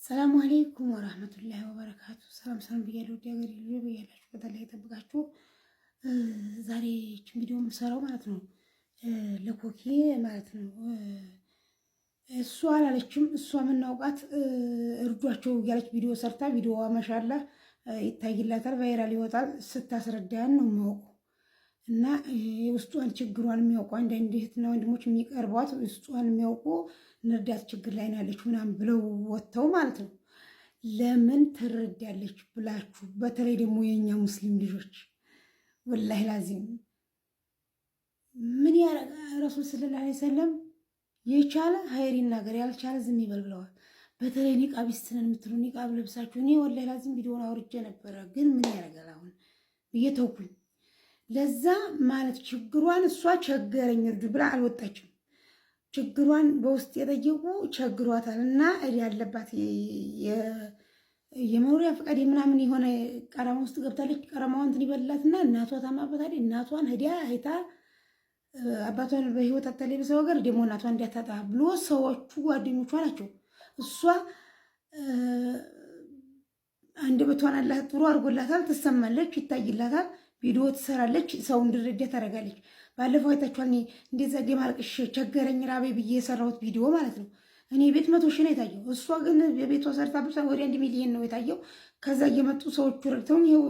ሰላም አለይኩም ወራህመቱላሂ ወበረካቱ። ሰላም ሰላም ብያለሁ። ወዲ ሀገር ልጅ ብያላችሁ በተለይ ተጠብቃችሁ ዛሬ እቺን ቪዲዮ የምሰራው ማለት ነው ለኮኪ ማለት ነው። እሷ አላለችም። እሷ የምናውቃት እርዷቸው እያለች ቪዲዮ ሰርታ ቪዲዮዋ ማሻአላ ይታይላታል፣ ቫይራል ይወጣል። ስታስረዳን ነው የማውቀው እና ውስጧን ችግሯን የሚያውቁ አንዳንድ እህትና ወንድሞች የሚቀርቧት ውስጧን የሚያውቁ ንርዳት ችግር ላይ ነው ያለች ምናምን ብለው ወጥተው ማለት ነው። ለምን ትረዳለች ብላችሁ በተለይ ደግሞ የኛ ሙስሊም ልጆች ወላሂ ላዚም ምን ያረጋ ረሱል ሰለላሁ ዐለይሂ ወሰለም የቻለ ሀይር ይናገር ያልቻለ ዝም ይበል ብለዋል። በተለይ ኒቃቢስት ነን የምትሉ ኒቃብ ለብሳችሁ እኔ ወላሂ ላዚም ቪዲዮውን አውርጄ ነበረ፣ ግን ምን ያረጋል አሁን ብዬ ተውኩኝ። ለዛ ማለት ችግሯን እሷ ቸገረኝ እርዱ ብላ አልወጣችም። ችግሯን በውስጥ የጠየቁ ቸግሯታል እና ያለባት የመኖሪያ ፈቃድ ምናምን የሆነ ቀረማ ውስጥ ገብታለች። ቀረማዋን እንትን ይበላትና እናቷ ታማበታለች። እናቷን ሄዳ አይታ አባቷን በህይወት አታለይ በሰው ሀገር ደግሞ እናቷን እንዲያታጣ ብሎ ሰዎቹ ጓደኞቿ ናቸው። እሷ አንደበቷን አላህ ጥሩ አድርጎላታል፣ ትሰማለች፣ ይታይላታል፣ ቪዲዮ ትሰራለች፣ ሰው እንዲረዳ ታደርጋለች። ባለፈው አይታችኋል። እንደዛ ደማርቅሽ ቸገረኝ ራቤ ብዬ የሰራሁት ቪዲዮ ማለት ነው። እኔ ቤት 100 ሺህ ነው የታየው። እሷ ግን የቤቷ ሰርታ ብቻ ወደ 1 ሚሊዮን ነው የታየው። ከዛ እየመጡ ሰዎቹ ረድተውኝ ይኸው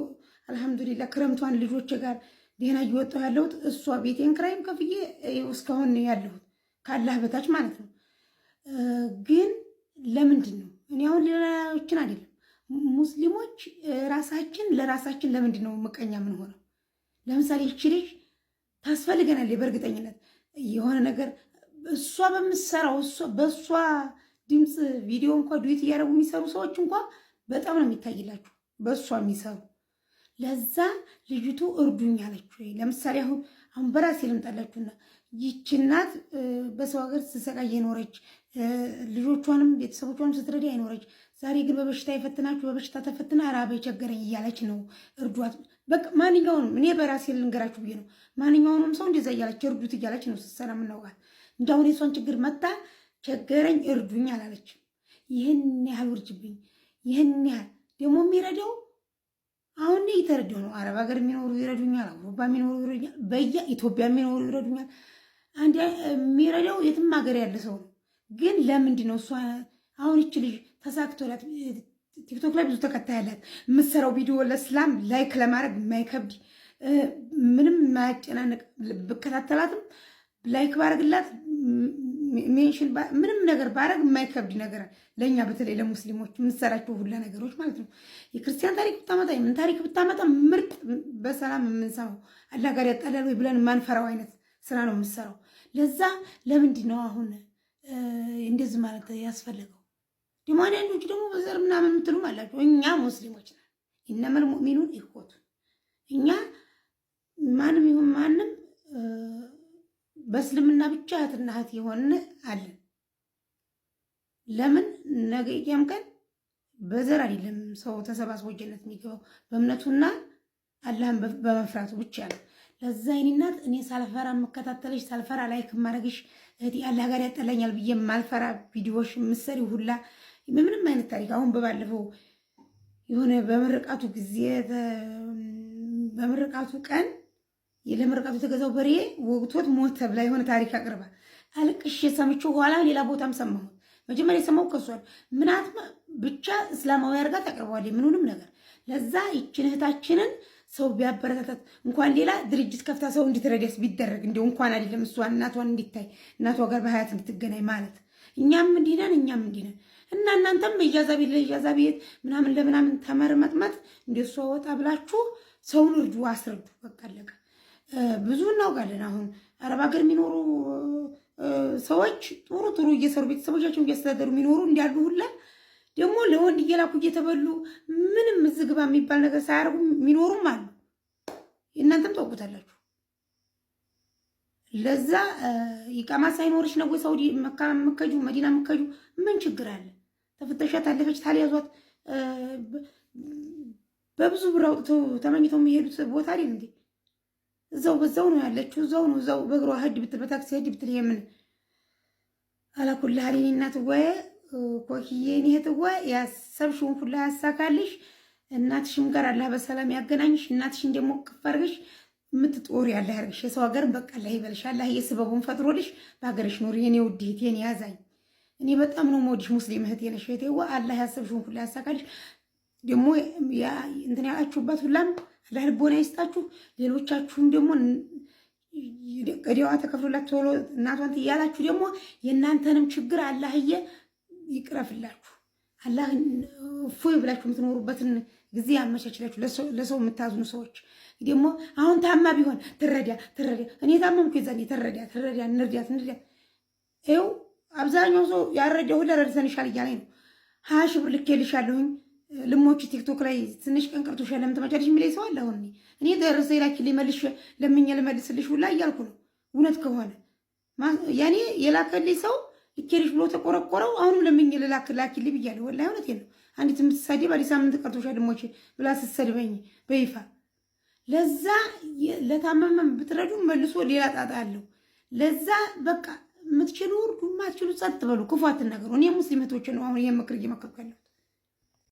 አልሐምዱሊላህ ክረምቷን ልጆች ጋር ደህና እየወጣሁ ያለሁት እሷ ቤቴን ክራይም ከፍዬ እስካሁን ነው ያለሁት ካላህ በታች ማለት ነው። ግን ለምንድን ነው እኔ አሁን ሌላዎችን አይደለም ሙስሊሞች ራሳችን ለራሳችን ለምንድን ነው ምቀኛ ምን ሆነው? ለምሳሌ ይቺ ልጅ ታስፈልገናል በእርግጠኝነት የሆነ ነገር እሷ በምትሰራው በእሷ ድምፅ ቪዲዮ እንኳ ዱዊት እያደረጉ የሚሰሩ ሰዎች እንኳ በጣም ነው የሚታይላችሁ በእሷ የሚሰሩ። ለዛ ልጅቱ እርዱኝ አለች ወይ? ለምሳሌ አሁን በራሴ ልምጣላችሁና ይቺ እናት በሰው ሀገር ስትሰቃይ የኖረች ልጆቿንም ቤተሰቦቿንም ስትረዳ አይኖረች። ዛሬ ግን በበሽታ የፈትናችሁ በበሽታ ተፈትና ራበ ቸገረኝ እያለች ነው እርዷት። በቃ ማንኛውንም እኔ በራሴ ልንገራችሁ ብዬ ነው። ማንኛውንም ሰው እንደዛ እያለች እርዱት እያለች ነው ስትሰራ የምናውቃት። እንዳሁን የሷን ችግር መታ ቸገረኝ እርዱኝ አላለች። ይህን ያህል ውርጅብኝ፣ ይህን ያህል ደግሞ የሚረዳው አሁን እየተረዳው ነው። አረብ ሀገር የሚኖሩ ይረዱኛል፣ አውሮፓ የሚኖሩ ይረዱኛል፣ በኢትዮጵያ የሚኖሩ ይረዱኛል። አንድ የሚረዳው የትም ሀገር ያለ ሰው ነው። ግን ለምንድን ነው እሷ አሁን ይች ልጅ ተሳክቶላት ቲክቶክ ላይ ብዙ ተከታይ ያላት የምትሰራው ቪዲዮ ለእስላም ላይክ ለማድረግ የማይከብድ ምንም የማያጨናንቅ ብከታተላትም ላይክ ባረግላት ሜንሽን ምንም ነገር ባረግ የማይከብድ ነገር ለእኛ በተለይ ለሙስሊሞች የምትሰራቸው ሁላ ነገሮች ማለት ነው። የክርስቲያን ታሪክ ብታመጣ የምን ታሪክ ብታመጣ ምርጥ በሰላም የምንሰማው አላህ ጋር ያጣላል ወይ ብለን ማንፈራው አይነት ስራ ነው የምትሰራው። ለዛ ለምንድን ነው አሁን እንደዚህ ማለት ያስፈለገው? ደግሞ አንዳንዶች ደግሞ በዘር ምናምን የምትሉም አላቸው። እኛ ሙስሊሞች ነን፣ ኢነመል ሙእሚኑን ኢኽወቱ። እኛ ማንም ይሁን ማንም በእስልምና ብቻ እህትና እህት የሆነ አለን። ለምን ነገ ቂያም ቀን በዘር አይደለም ሰው ተሰባስቦ ጀነት የሚገባው በእምነቱና አላህን በመፍራቱ ብቻ ነው። ለዛ የኔ እናት እኔ ሳልፈራ የምከታተልሽ ሳልፈራ ላይክ የማደርግሽ እህቴ አላህ ጋር ያጠላኛል ብዬ የማልፈራ ቪዲዮዎች ምሰሪ ሁላ ምንም አይነት ታሪክ አሁን በባለፈው የሆነ በምርቃቱ ጊዜ በምርቃቱ ቀን ለምርቃቱ የተገዛው በሬ ወግቶት ሞተ ብላ የሆነ ታሪክ አቅርባ አልቅሽ የሰምቼው ኋላ ሌላ ቦታም ሰማሁት። መጀመሪያ የሰማው ከሷል ምናት ብቻ እስላማዊ አድርጋ ታቀርበዋለች ምኑንም ነገር። ለዛ ይችን እህታችንን ሰው ቢያበረታታት እንኳን ሌላ ድርጅት ከፍታ ሰው እንድትረዳስ ቢደረግ እንደው እንኳን አይደለም እሷ እናቷን እንዲታይ እናቷ ጋር በሀያት እንድትገናኝ ማለት እኛም እንዲነን እኛም እንዲነን እና እናንተም ኢጃዛ ቤት ለኢጃዛ ቤት ምናምን ለምናምን ተመርመጥመጥ እንደሷ ወጣ ብላችሁ ሰውን እርዱ፣ አስረዱ። በቃ አለቀ። ብዙ እናውቃለን። አሁን አረብ ሀገር የሚኖሩ ሰዎች ጥሩ ጥሩ እየሰሩ ቤተሰቦቻቸው እያስተዳደሩ የሚኖሩ እንዳሉ ሁላ ደግሞ ለወንድ እየላኩ እየተበሉ ምንም ዝግባ የሚባል ነገር ሳያደርጉ የሚኖሩም አሉ። እናንተም ታውቁታላችሁ። ለዛ ይቃማ ሳይኖርሽ ነው ወይ ሳውዲ መካ መከጁ መዲና መከጁ ምን ችግር አለ? ተፈተሻ ታለፈች ታልያዟት በብዙ ብር አውጥተው ተመኝተው የሚሄዱት ቦታ አይደል እንዴ? እዛው በዛው ነው ያለችው። እዛው ነው እዛው በእግሯ ሂድ ብትል በታክሲ ሂድ ብትል የምን አላኩልህ እናት ወይ ኮኪዬ እኔ እህትዋ ያሰብሽውን ሁሉ ያሳካልሽ። እናትሽም ጋር አላህ በሰላም ያገናኝሽ። እናትሽን ደግሞ ቅፍ አድርገሽ የምትጦሪ ያለ ያርግሽ። የሰው ሀገርም በቃ አላህ ይበልሽ። አላህ የስበቡን ፈጥሮልሽ በሀገርሽ ኑሪ። የኔ ውድ እህት፣ የኔ ያዛኝ፣ እኔ በጣም ነው የምወድሽ። ሙስሊም እህቴ ነሽ እህቴዋ። አላህ ያሰብሽውን ሁሉ ያሳካልሽ። ደግሞ እንትን ያላችሁበት ሁላም አላህ ልቦና ይስጣችሁ። ሌሎቻችሁም ደግሞ ቀዲዋ ተከፍሎላት ቶሎ እናቷን እያላችሁ ደግሞ የእናንተንም ችግር አላህዬ ይቅረፍላችሁ። አላህ እፎይ ብላችሁ የምትኖሩበትን ጊዜ ያመቻችላችሁ። ለሰው የምታዝኑ ሰዎች ደግሞ አሁን ታማ ቢሆን ትረዳ እኔ ታመምኩ የዛኔ ትረዳ እንርዳት። ይኸው አብዛኛው ሰው ያረዳው ሁሉ ረድተንሻል እያለኝ ነው። 20 ሺህ ብር ልኬልሻለሁኝ ልሞች ቲክቶክ ላይ ትንሽ ቀን ቀርቶሻል ለምን ትመጫለሽ የሚለኝ ሰው አለ። አሁን እኔ ደረሰ ይላክ ሊመልሽ ለምኜ ልመልስልሽ ሁላ እያልኩ ነው። እውነት ከሆነ ያኔ የላከልኝ ሰው ልኬልሽ ብሎ ተቆረቆረው። አሁንም ለምኜ ላኪልኝ ብያለሁ። ወላሂ እውነቴን ነው። አንዲት የምትሳደብ አዲስ ሳምንት ቀርቶሻል ልሞች ብላ ስትሰድበኝ በይፋ ለዛ ለታመመ ብትረዱ መልሶ ሌላ ጣጣ አለው። ለዛ በቃ የምትችሉ እርዱ፣ የማትችሉ ጸጥ በሉ፣ ክፉ አትናገሩ። እኔ ሙስሊም እህቶቼ ነው አሁን ይሄን ምክር እየመከርኩ ያለሁ።